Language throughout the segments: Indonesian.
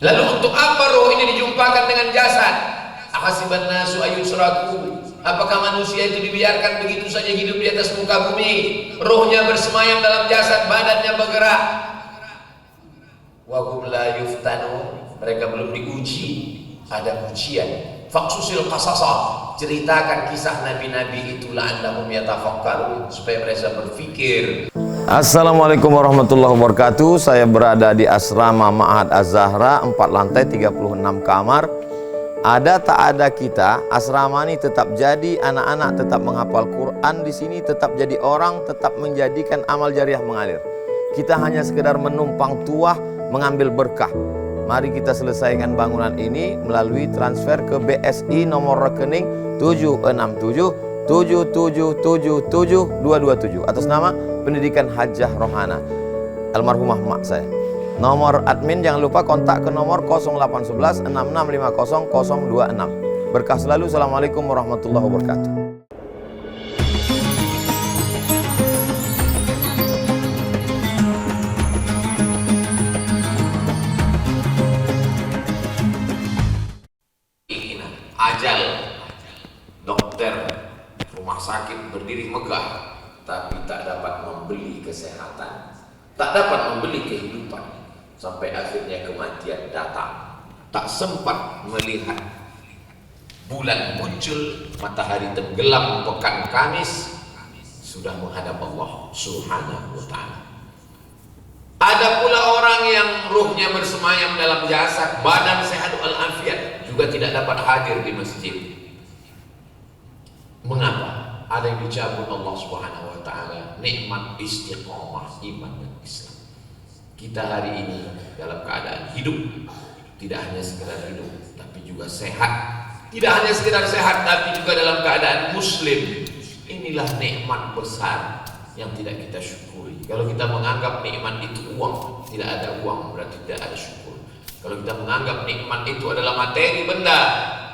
Lalu untuk apa roh ini dijumpakan dengan jasad? Ahasiban nasu ayusraku, apakah manusia itu dibiarkan begitu saja hidup di atas muka bumi? Rohnya bersemayam dalam jasad, badannya bergerak. Wa hum la yuftanu, mereka belum diuji. Ada ujian. Faqsusil qasasa, ceritakan kisah nabi-nabi itu la'allahum yatafakkarun, supaya mereka berpikir. Assalamualaikum warahmatullahi wabarakatuh. Saya berada di asrama Ma'had Az-Zahra, 4 lantai 36 kamar. Ada tak ada kita, asrama ini tetap jadi, anak-anak tetap menghafal Quran di sini, tetap jadi orang, tetap menjadikan amal jariah mengalir. Kita hanya sekedar menumpang tuah, mengambil berkah. Mari kita selesaikan bangunan ini melalui transfer ke BSI nomor rekening 76777772227 atas nama Pendidikan Hajah Rohana, almarhumah mak saya. Nomor admin jangan lupa kontak ke nomor 0811 6650 026. Berkah selalu. Assalamualaikum warahmatullahi wabarakatuh. Ajal, dokter, rumah sakit berdiri megah, tapi tak dapat membeli kesehatan, tak dapat membeli kehidupan, sampai akhirnya kematian datang. Tak sempat melihat bulan muncul, matahari tenggelam pekan Kamis, sudah menghadap Allah Subhanahu wa ta'ala. Ada pula orang yang ruhnya bersemayam dalam jasad, badan sehat walafiat, juga tidak dapat hadir di masjid. Mengapa? Ada yang dicabut Allah Subhanahu wa ta'ala nikmat istiqomah iman dan Islam. Kita hari ini dalam keadaan hidup, tidak hanya sekedar hidup tapi juga sehat. Tidak hanya sekedar sehat tapi juga dalam keadaan muslim. Inilah nikmat besar yang tidak kita syukuri. Kalau kita menganggap nikmat itu uang, tidak ada uang berarti tidak ada syukur. Kalau kita menganggap nikmat itu adalah materi, benda,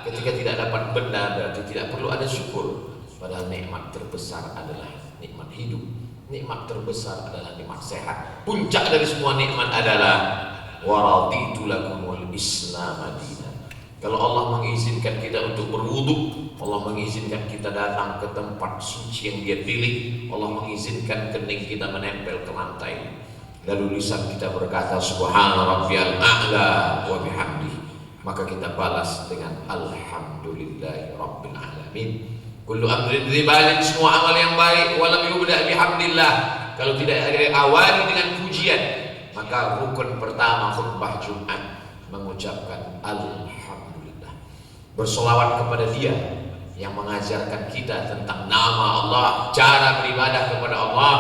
ketika tidak dapat benda berarti tidak perlu ada syukur. Padahal nikmat terbesar adalah nikmat hidup. Nikmat terbesar adalah nikmat sehat. Puncak dari semua nikmat adalah waraditu lakumul Islam dinan. Kalau Allah mengizinkan kita untuk berwudu, Allah mengizinkan kita datang ke tempat suci yang Dia pilih, Allah mengizinkan kening kita menempel ke lantai, lalu lisan kita berkata subhana rabbiyal a'la wa bihamdihi, maka kita balas dengan alhamdulillahi rabbil alamin. Kullu amrin dzibalin, semua amal yang baik, walam yubda bihamdillah, kalau tidak diawali dengan pujian, maka rukun pertama khutbah Jumat mengucapkan alhamdulillah, bersolawat kepada Dia yang mengajarkan kita tentang nama Allah, cara beribadah kepada Allah.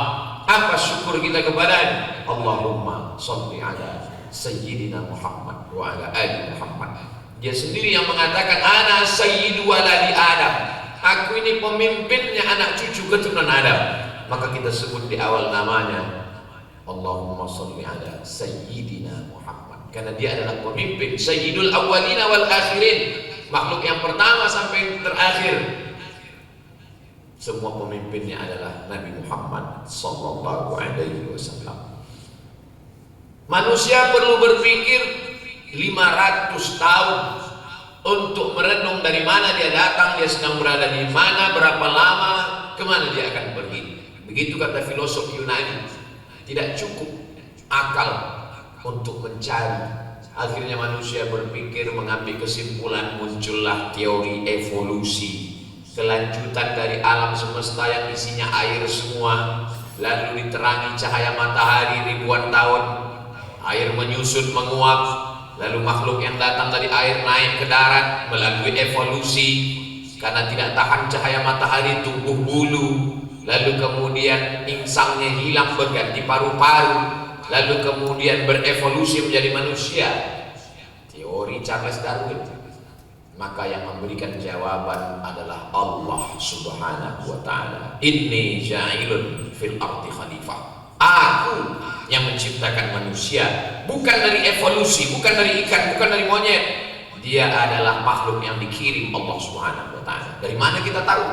Apa syukur kita kepadanya? Allahumma sholli ala sayyidina Muhammad wa ala ali Muhammad. Dia sendiri yang mengatakan ana sayyidu waladi Adam, aku ini pemimpinnya anak cucu keturunan Adam. Maka kita sebut di awal namanya Allahumma sholli ala sayyidina Muhammad, karena dia adalah pemimpin, sayyidul awwalina wal akhirin, makhluk yang pertama sampai yang terakhir. Semua pemimpinnya adalah Nabi Muhammad sallallahu alaihi wasallam. Manusia perlu berpikir 500 tahun untuk merenung dari mana dia datang, dia sedang berada di mana, berapa lama, kemana dia akan pergi. Begitu kata filosof Yunani. Tidak cukup akal untuk mencari. Akhirnya manusia berpikir, mengambil kesimpulan, muncullah teori evolusi, kelanjutan dari alam semesta yang isinya air semua, lalu diterangi cahaya matahari ribuan tahun, air menyusut menguap, lalu makhluk yang datang dari air naik ke darat melalui evolusi, karena tidak tahan cahaya matahari tumbuh bulu, lalu kemudian insangnya hilang berganti paru-paru, lalu kemudian berevolusi menjadi manusia. Teori Charles Darwin. Maka yang memberikan jawaban adalah Allah Subhanahu wa ta'ala. Inni ja'ilun fil ardi khalifah. Aku yang menciptakan manusia, bukan dari evolusi, bukan dari ikan, bukan dari monyet. Dia adalah makhluk yang dikirim Allah Subhanahu wa ta'ala. Dari mana kita tahu?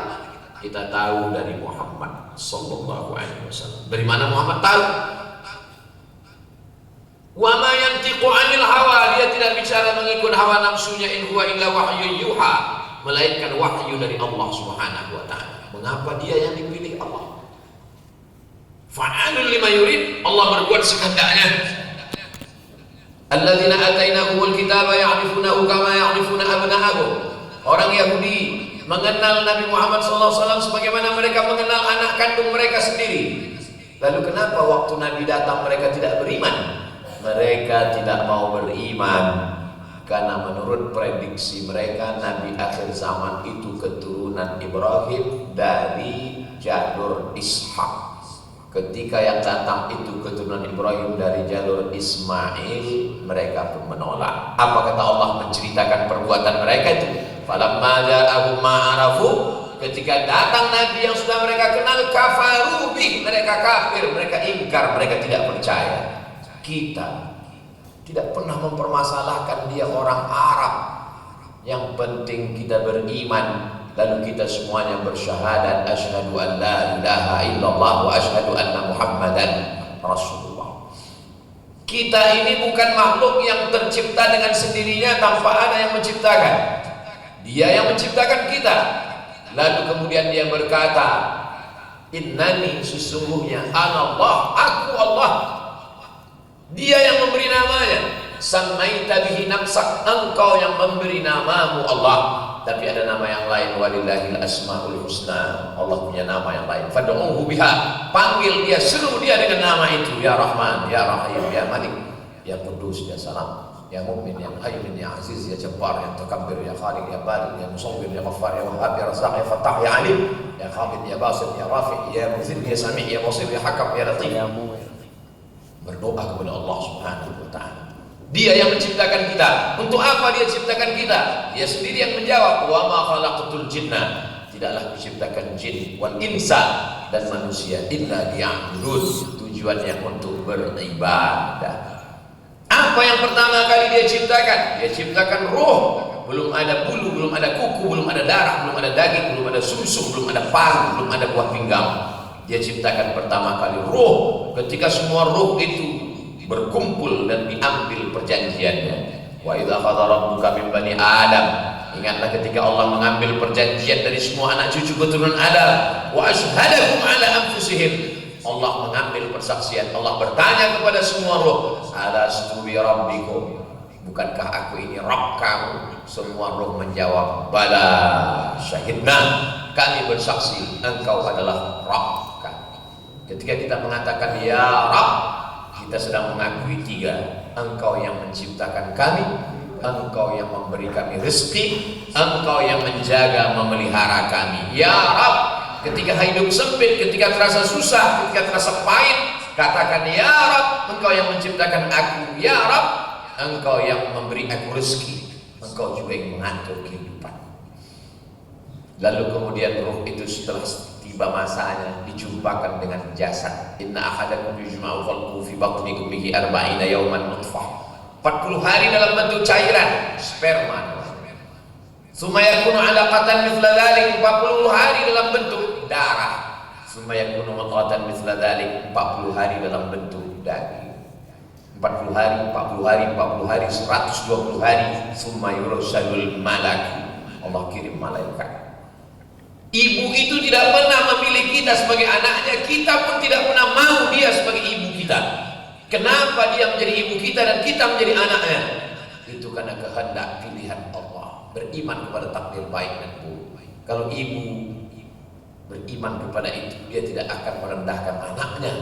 Kita tahu dari Muhammad sallallahu alaihi wasallam. Dari mana Muhammad tahu? Wa ma yantiqu 'anil hawa, dia tidak bicara hawa nafsunya, in huwa illa wahyu yuha, melainkan wahyu dari Allah Subhanahu wa taala. Mengapa dia yang dipilih Allah? Fa'alul lima yurid, Allah berbuat sekehendaknya. Alladzina atainahumul kitaba ya'rifunahu kama ya'rifuna abna'ahum. Orang Yahudi mengenal Nabi Muhammad SAW sebagaimana mereka mengenal anak kandung mereka sendiri. Lalu kenapa waktu Nabi datang mereka tidak beriman? Mereka tidak mau beriman karena menurut prediksi mereka Nabi akhir zaman itu keturunan Ibrahim dari jalur Ishak. Ketika yang datang itu keturunan Ibrahim dari jalur Ismail, mereka pun menolak. Apa kata Allah menceritakan perbuatan mereka itu? Falamma ja'ahum ma'arafu, ketika datang Nabi yang sudah mereka kenal, kafaru bih, mereka kafir, mereka ingkar, mereka tidak percaya. Kita tidak pernah mempermasalahkan dia orang Arab. Yang penting kita beriman. Lalu kita semuanya bersyahadat asyhadu an la ilaha illallah wa asyhadu anna muhammadan rasulullah. Kita ini bukan makhluk yang tercipta dengan sendirinya tanpa ada yang menciptakan. Dia yang menciptakan kita. Lalu kemudian dia berkata, innani, sesungguhnya anallah, aku Allah. Dia yang memberi namanya. Samaita bihi nafsak, engkau yang memberi namamu Allah. Tapi ada nama yang lain, walillahil asmaul husna, Allah punya nama yang lain. Fad'uhu biha, panggil dia, seru dia dengan nama itu. Ya Rahman, Ya Rahim, Ya Malik, Ya Qudus, Ya Salam, Ya Mu'min, Ya Muhaimin, Ya Aziz, Ya Jabbar, Ya Takabbir, Ya Khaliq, Ya Bari, Ya Musawwir, Ya Ghaffar, Ya Wahhab, Ya Razzaq, Ya Fattah, Ya Alim, Ya Khabid, Ya Basit, Ya Rafi', Ya Muzil, Ya Sami', Ya Basir, Ya Hakam, Ya Latif. Berdoa kepada Allah Subhanahu wa taala. Dia yang menciptakan kita. Untuk apa dia ciptakan kita? Dia sendiri yang menjawab, wa ma khalaqatul jinna, tidaklah diciptakan jin wal insa, dan manusia, illa liya'budun, tujuannya untuk beribadah. Apa yang pertama kali dia ciptakan? Dia ciptakan roh. Belum ada bulu, belum ada kuku, belum ada darah, belum ada daging, belum ada sumsum, belum ada paru, belum ada buah pinggang. Dia ciptakan pertama kali roh. Ketika semua roh itu berkumpul dan diambil perjanjiannya. Wa idza akhadha rabbuka min bani Adam, ingatlah ketika Allah mengambil perjanjian dari semua anak cucu keturunan Adam. Wa asyhadahum ala anfusihim, Allah mengambil persaksian. Allah bertanya kepada semua roh, alastu bi rabbikum, bukankah aku ini Rabb kamu? Semua roh menjawab, bala syahidna, kami bersaksi engkau adalah Rabb kami. Ketika kita mengatakan ya Rabb, kita sedang mengakui tiga. Engkau yang menciptakan kami, engkau yang memberi kami rezeki, engkau yang menjaga memelihara kami. Ya Rabb, ketika hidup sempit, ketika terasa susah, ketika terasa pahit, katakan ya Rabb, engkau yang menciptakan aku. Ya Rabb, engkau yang memberi aku rezeki, engkau juga yang mengatur kehidupan. Lalu kemudian roh itu setelah tiba masanya dijumpakan dengan jasad. Inna ahadakum yujma'u khalquhu fi batni ummihi 40 yawman nutfah, 40 hari dalam bentuk cairan sperma. Summa yakunu 'alaqatan mithla dzalik, 40 hari dalam bentuk darah. Summa yakunu mudghatan mithla dzalik, 40 hari dalam bentuk daging. 40 hari, 40 hari, 40 hari, 120 hari. Summa yursalul malak, Allah kirim malaikat. Ibu itu tidak pernah memilih kita sebagai anaknya, kita pun tidak pernah mau dia sebagai ibu kita. Kenapa dia menjadi ibu kita dan kita menjadi anaknya? Itu karena kehendak pilihan Allah. Beriman kepada takdir baik dan buruk. Kalau ibu beriman kepada itu, dia tidak akan merendahkan anaknya.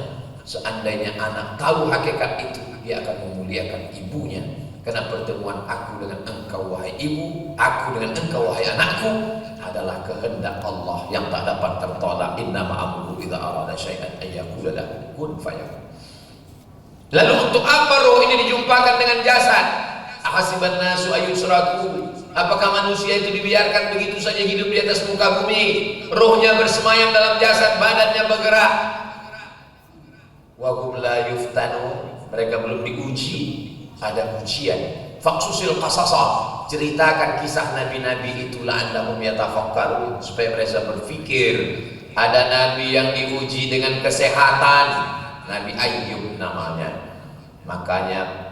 Seandainya anak tahu hakikat itu, dia akan memuliakan ibunya. Karena pertemuan aku dengan engkau wahai ibu, aku dengan engkau wahai anakku, adalah kehendak Allah yang tak dapat tertolak. Innama amruhu idza arada syai'an ay yaqula lahu kun fayakun. Lalu untuk apa roh ini dijumpakan dengan jasad? Ahasiban nasu ayyusraku, apakah manusia itu dibiarkan begitu saja hidup di atas muka bumi? Rohnya bersemayam dalam jasad, badannya bergerak. Wa hum la yuftanu, mereka belum diuji. Ada ujian. Faqsusil qasasa, ceritakan kisah nabi-nabi itu la'allahum yatafakkarun, supaya mereka berpikir. Ada nabi yang diuji dengan kesehatan, Nabi Ayyub namanya. Makanya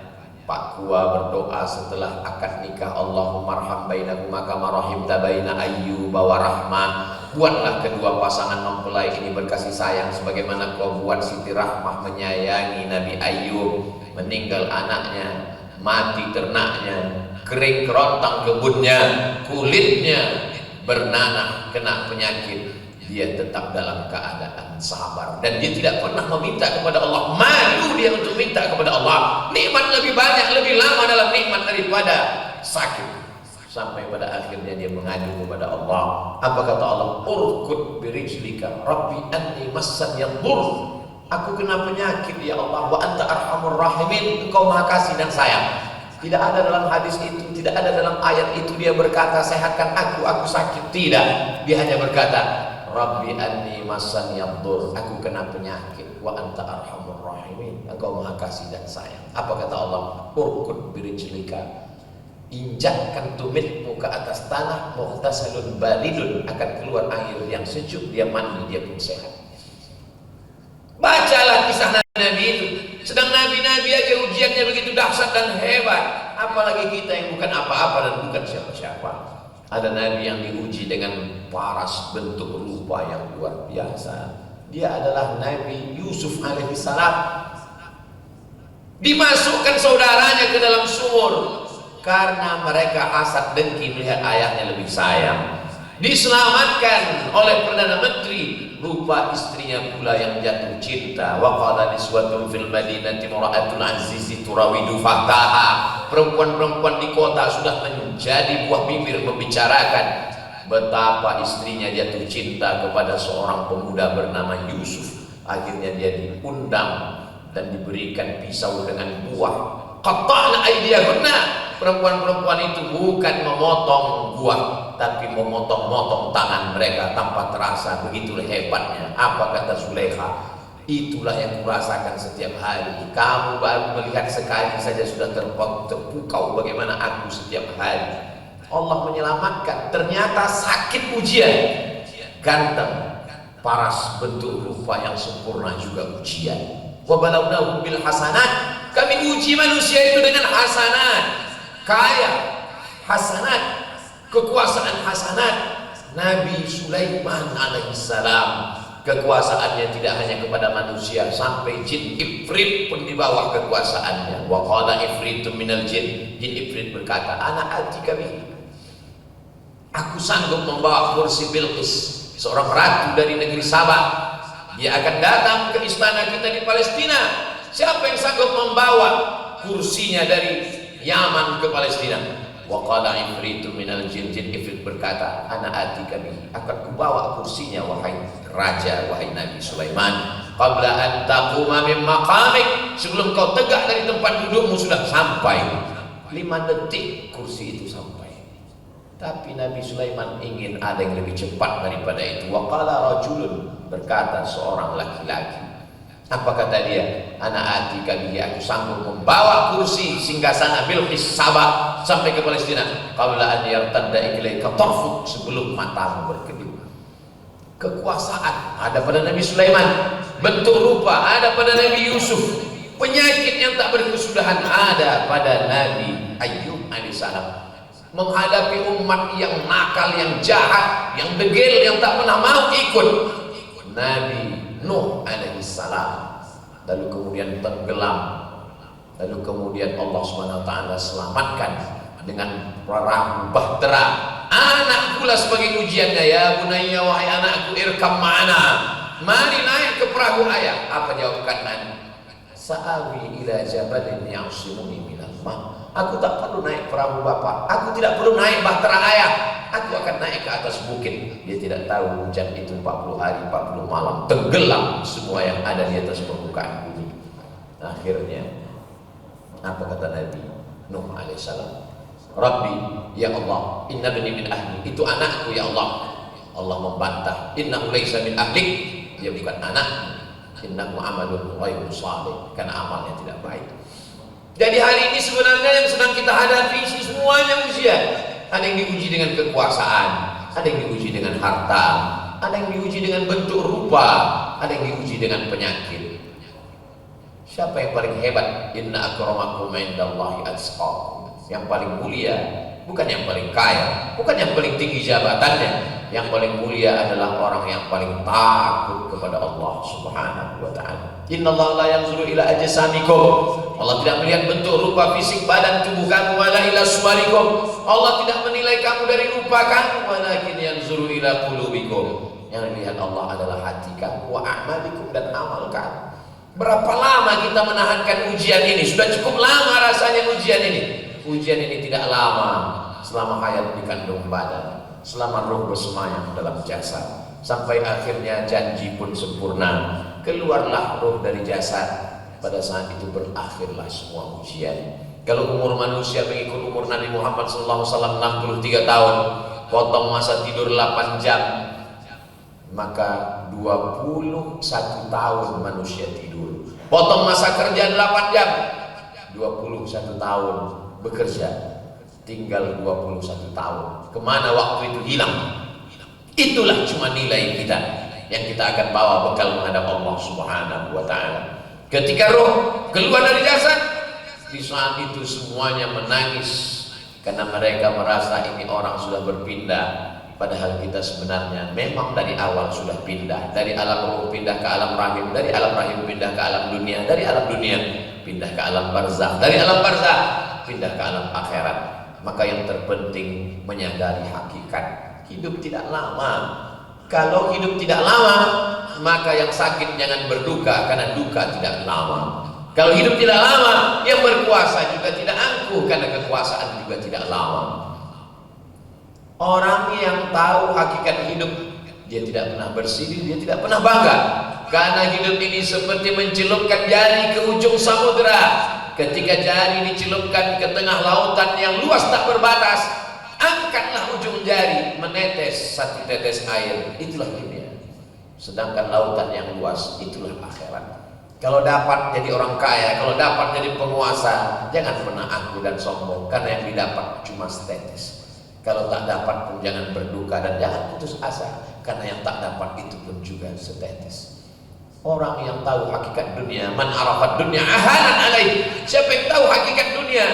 Pak Kua berdoa setelah akad nikah, Allahumma arham bainakuma kama rahimta baina Ayyub wa Rahmah. Buatlah kedua pasangan mempelai ini berkasih sayang sebagaimana kau buat Siti Rahmah menyayangi Nabi Ayyub. Meninggal anaknya, mati ternaknya, kering kerontang kebunnya, kulitnya bernanah, kena penyakit, dia tetap dalam keadaan sabar dan dia tidak pernah meminta kepada Allah. Malu dia untuk minta kepada Allah. Nikmat lebih banyak, lebih lama dalam nikmat daripada sakit. Sampai pada akhirnya dia mengadu kepada Allah. Apa kata Allah? Urkud birijlika rabbi anni massan yadur. Aku kena penyakit ya Allah, wa anta arhamur rahimin. Engkau maha kasih dan sayang. Tidak ada dalam hadis itu, tidak ada dalam ayat itu dia berkata sehatkan aku sakit. Tidak, dia hanya berkata Rabbi anni massan yadur. Aku kena penyakit, wa anta arhamur rahimin. Engkau maha kasih dan sayang. Apa kata Allah? Urkud birijlika. Injakkan tumitmu ke atas tanah, muhtasalun baridun, akan keluar air yang sejuk, dia mandi, dia pun sehat. Bacalah kisah Nabi itu. Sedang Nabi-Nabi aja ujiannya begitu dahsyat dan hebat, apalagi kita yang bukan apa-apa dan bukan siapa-siapa. Ada Nabi yang diuji dengan paras bentuk rupa yang luar biasa. Dia adalah Nabi Yusuf alaihissalam. Dimasukkan saudaranya ke dalam sumur karena mereka hasad dengki melihat ayahnya lebih sayang. Diselamatkan oleh Perdana Menteri, rupa istrinya pula yang jatuh cinta. Wa qala niswatun fil madinati imra'atul azizi turawidu fataha. Perempuan-perempuan di kota sudah menjadi buah bibir membicarakan betapa istrinya jatuh cinta kepada seorang pemuda bernama Yusuf. Akhirnya dia diundang dan diberikan pisau dengan buah. Qatta'na aydiyahunna. Perempuan-perempuan itu bukan memotong buah, tapi memotong-motong tangan mereka tanpa terasa. Begitulah hebatnya. Apa kata Zulaikha? Itulah yang kurasakan setiap hari. Kamu baru melihat sekali saja sudah terpukau bagaimana aku setiap hari. Allah menyelamatkan. Ternyata sakit ujian. Ganteng, paras, bentuk rupa yang sempurna juga ujian. Wa balawnahum bil hasanat. Kami uji manusia itu dengan hasanat. Kaya, hasanat, kekuasaan hasanat. Nabi Sulaiman alaihissalam, kekuasaannya tidak hanya kepada manusia, sampai jin Ifrit pun di bawah kekuasaannya. Wa qala ifritum minal jin. Jin Ifrit berkata, ana atika bihi. Aku sanggup membawa kursi Bilqis, seorang ratu dari negeri Sabah. Dia akan datang ke istana kita di Palestina. Siapa yang sanggup membawa kursinya dari Yaman ke Palestina? Wa qala ifritu minal jin. Jin Ifrit berkata, ana atika bihi. Akan kubawa kursinya wahai raja, wahai Nabi Sulaiman. Qabla an taquma min maqamik. Sebelum kau tegak dari tempat dudukmu sudah sampai. 5 detik kursi itu sampai. Tapi Nabi Sulaiman ingin ada yang lebih cepat daripada itu. Wa qala rajulun. Berkata seorang laki-laki. Apa kata dia? Ana atika bihi. Aku sanggup membawa kursi singgasana Bilqis Sabah sampai ke Palestina. Qabla an yartadda ilaika tarfuk. Sebelum matamu berkedip. Kekuasaan ada pada Nabi Sulaiman, bentuk rupa ada pada Nabi Yusuf, penyakit yang tak berkesudahan ada pada Nabi Ayyub alaihissalam. Menghadapi umat yang nakal, yang jahat, yang degil, yang tak pernah mau ikut, Nabi Nuh alaihissalam, lalu kemudian tenggelam, lalu kemudian Allah SWT selamatkan dengan perahu bahtera. Anak pula sebagai ujiannya, ya bunayya, wahai anakku, irkam ma'ana, mari naik ke perahu ayah. Apa jawab Kan'an? Sa'awi ila jabalin ya'simuni minal ma'. Aku tak perlu naik perahu bapak, aku tidak perlu naik bahtera ayah, aku akan naik ke atas bukit. Dia tidak tahu hujan itu 40 hari 40 malam, tenggelam semua yang ada di atas permukaan bumi. Akhirnya apa kata Nabi Nuh alaihissalam? Rabbi, ya Allah, inna bani min ahli. Itu anakku ya Allah. Allah membantah, innahu laysa min ahlik. Dia bukan anak. Innahu amalun ghairu salih, karena amalnya tidak baik. Jadi hari ini sebenarnya yang sedang kita hadapi semuanya ujian. Ada yang diuji dengan kekuasaan, ada yang diuji dengan harta, ada yang diuji dengan bentuk rupa, ada yang diuji dengan penyakit. Siapa yang paling hebat? Inna akramakum indallahi atqakum. Yang paling mulia bukan yang paling kaya, bukan yang paling tinggi jabatannya. Yang paling mulia adalah orang yang paling takut kepada Allah Subhanahu wa taala. Innallaha la yanzuru ila ajsamikum. Allah tidak melihat bentuk rupa fisik badan tubuh kamu, wala ila suwarikum. Allah tidak menilai kamu dari rupa kamu, walakin yanzuru ila qulubikum. Yang dilihat Allah adalah hati kamu, wa a'malikum, dan amal kamu. Berapa lama kita menahankan ujian ini? Sudah cukup lama rasanya ujian ini. Ujian ini tidak lama selama hayat di kandung badan, selama roh bersemayam dalam jasad, sampai akhirnya janji pun sempurna. Keluarlah roh dari jasad. Pada saat itu berakhirlah semua ujian. Kalau umur manusia mengikut umur Nabi Muhammad SAW 63 tahun, potong masa tidur 8 jam, maka 21 tahun manusia tidur. Potong masa kerja 8 jam, 21 tahun bekerja, tinggal 21 tahun. Kemana waktu itu hilang? Itulah cuma nilai kita yang kita akan bawa bekal menghadap Allah Subhanahu wa taala. Ketika roh keluar dari jasad, di saat itu semuanya menangis karena mereka merasa ini orang sudah berpindah. Padahal kita sebenarnya memang dari awal sudah pindah. Dari alam roh pindah ke alam rahim, dari alam rahim pindah ke alam dunia, dari alam dunia pindah ke alam barzakh, dari alam barzakh pindah ke alam akhirat. Maka yang terpenting menyadari hakikat hidup tidak lama. Kalau hidup tidak lama, maka yang sakit jangan berduka, karena duka tidak lama. Kalau hidup tidak lama, yang berkuasa juga tidak angkuh, karena kekuasaan juga tidak lama. Orang yang tahu hakikat hidup, dia tidak pernah bersedih, dia tidak pernah bangga, karena hidup ini seperti mencelupkan jari ke ujung samudera. Ketika jari dicelupkan ke tengah lautan yang luas tak berbatas, angkatlah ujung jari, menetes satu tetes air, itulah dunia. Sedangkan lautan yang luas, itulah akhirat. Kalau dapat jadi orang kaya, kalau dapat jadi penguasa, jangan pernah angkuh dan sombong, karena yang didapat cuma setetes. Kalau tak dapat pun jangan berduka dan jangan putus asa, karena yang tak dapat itu pun juga setetes. Orang yang tahu hakikat dunia, man arafat dunia ahanan alaih. Siapa yang tahu hakikat dunia,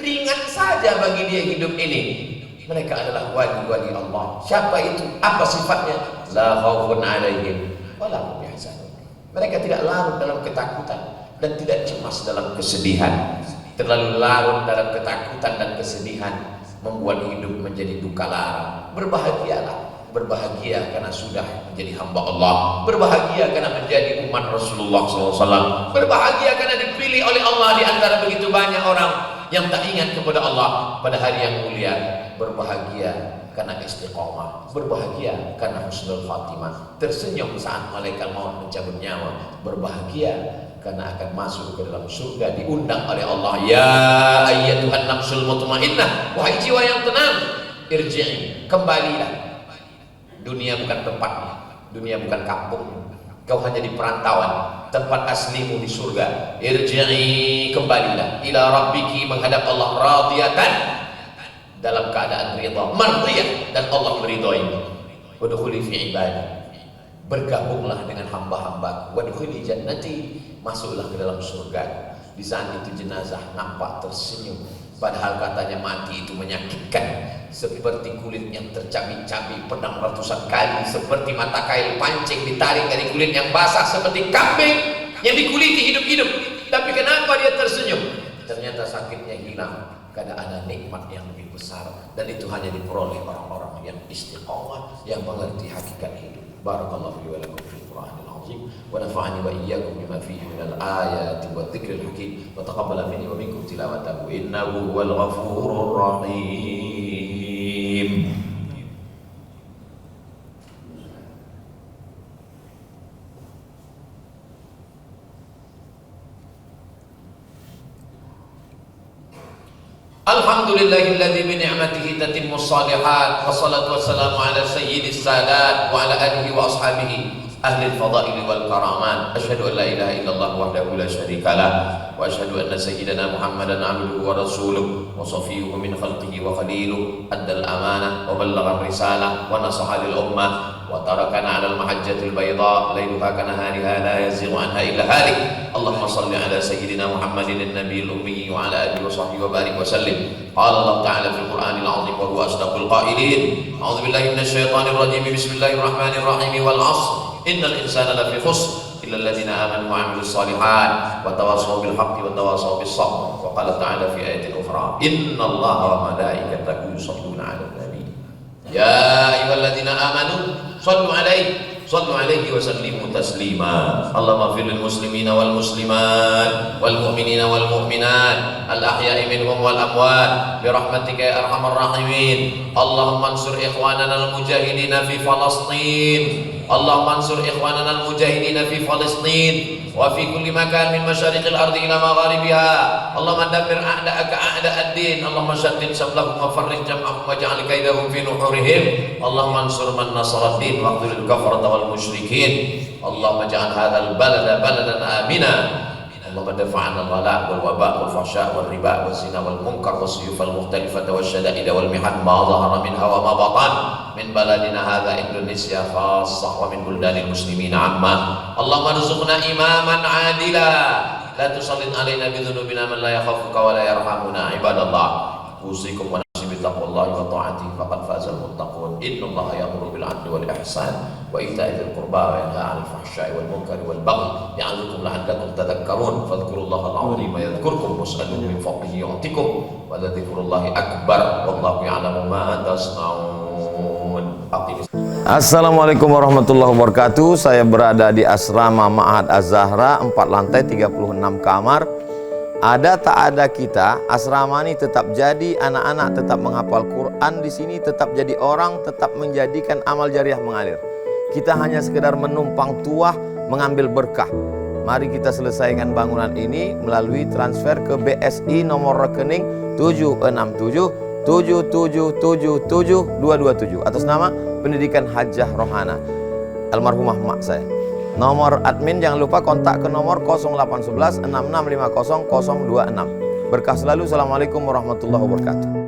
ringan saja bagi dia hidup ini. Mereka adalah wali-wali Allah. Siapa itu? Apa sifatnya? La khaufun alaihim wa la hum yahzanun. Mereka tidak larut dalam ketakutan dan tidak cemas dalam kesedihan. Terlalu larut dalam ketakutan dan kesedihan membuat hidup menjadi duka lara. Berbahagialah. Berbahagia karena sudah menjadi hamba Allah. Berbahagia karena menjadi umat Rasulullah SAW. Berbahagia karena dipilih oleh Allah di antara begitu banyak orang yang tak ingat kepada Allah pada hari yang mulia. Berbahagia karena istiqomah. Berbahagia karena husnul khatimah. Tersenyum saat malaikat maut mencabut nyawa. Berbahagia karena akan masuk ke dalam surga, diundang oleh Allah. Ya ayyatuhan nafsul mutmainnah, wahai jiwa yang tenang, irji'i, kembalilah. Dunia bukan tempatnya, dunia bukan kampung. Kau hanya di perantauan, tempat aslimu di surga. Irji'i, kembalilah. Ila rabbiki, menghadap Allah, radiyatan, dalam keadaan ridha, mardiyah, dan Allah meridhoi. Wadkhuli fi ibadi, bergabunglah dengan hamba-hamba. Wadkhuli jannati, masuklah ke dalam surga. Di saat itu jenazah nampak tersenyum, padahal katanya mati itu menyakitkan. Seperti kulit yang tercabik-cabik pedang ratusan kali, seperti mata kail pancing ditarik dari kulit yang basah, seperti kambing yang dikuliti hidup-hidup. Tapi kenapa dia tersenyum? Ternyata sakitnya hilang karena ada nikmat yang lebih besar, dan itu hanya diperoleh orang-orang yang istiqomah, yang mengerti hakikat hidup. Barakallahu fi wa lakum fil Qur'anil azim wa nafa'ani wa iyyakum bima fihi minal ayati wadh-dhikril hakim wa taqabbala minni wa minkum tilawatahu innahu huwal ghafurur rahim. Alhamdulillahilladzi bi ni'matihi tatimmus shalihat, wassalatu wassalamu ala sayyidis sadat wa ala alihi wa ashabihi ahli al-fadail wal karamat. Asyhadu an la ilaha illallah wahdahu la syarikalah wa asyhadu anna sayyidana Muhammadan abduhu wa rasuluh wa safiyyuhu min khalqihi wa khaliluh, addal amanah wa ballagha risalah wa nasaha lil ummah وتركنا على المحجة البيضاء ليلها كنهارها لا يزيغ عنها إلا هالك. اللهم صل على سيدنا محمد النبي الأمي وعلى آله وصحبه وبارك وسلم. قال الله تعالى في القرآن العظيم وهو أصدق القائلين: أعوذ بالله من الشيطان الرجيم، بسم الله الرحمن الرحيم، والعصر إن الإنسان لفي خسر إلا الذين آمنوا وعملوا الصالحات وتواصوا بالحق وتواصوا بالصبر. وقال تعالى في آية أخرى: إن الله وملائكته يصلون على النبي يا أيها الذين آمنوا صلوا عليه وسلموا تسليما. اللهم اغفر للمسلمين والمسلمات والمؤمنين والمؤمنات الأحياء منهم والأموات برحمتك يا أرحم الراحمين. اللهم انصر إخواننا المجاهدين في فلسطين، اللهم انصر إخواننا المجاهدين في فلسطين وفي كل مكان من مشارق الأرض إلى مغاربها. اللهم دمر أعداءك أعداء الدين، اللهم شتت شملهم وفرق جمعهم واجعل كيدهم في نحورهم. اللهم انصر من نصر الدين واخذل الكفرة والمشركين. اللهم اجعل هذا البلد بلدا آمنا. اللهم دفع عنا الغلاء والوباء والفحشاء والربا والزنا والمنكر والسيوف المختلفة والشدائد والمحن ما ظهر منها وما بطن من بلدنا هذا إندونيسيا خاصة ومن بلدان المسلمين عامة. اللهم ارزقنا إماما عادلا لا تسلط علينا بذنوبنا من لا يخافك ولا يرحمنا. عباد الله، أوصيكم ونفسي بتقوى الله وطاعته فقد فاز المتقون. إن الله يأمر بالعدل والإحسان وإيتاء ذي القربى وينهى عن الفحشاء والمنكر والبغي يعظكم لعلكم تذكرون. فاذكروا الله العظيم يذكركم واسألوه من فضله يعطكم ولذكر الله أكبر والله يعلم ما تصنعون. Assalamualaikum warahmatullahi wabarakatuh. Saya berada di asrama Ma'had Az-Zahra, 4 lantai 36 kamar. Ada tak ada kita, asrama ini tetap jadi, anak-anak tetap menghafal Quran di sini, tetap jadi orang, tetap menjadikan amal jariah mengalir. Kita hanya sekedar menumpang tuah, mengambil berkah. Mari kita selesaikan bangunan ini melalui transfer ke BSI nomor rekening 76777772227 atas nama Pendidikan Hajah Rohana, almarhumah mak saya. Nomor admin jangan lupa kontak ke nomor 0811 6650 026. Berkah selalu. Assalamualaikum warahmatullahi wabarakatuh.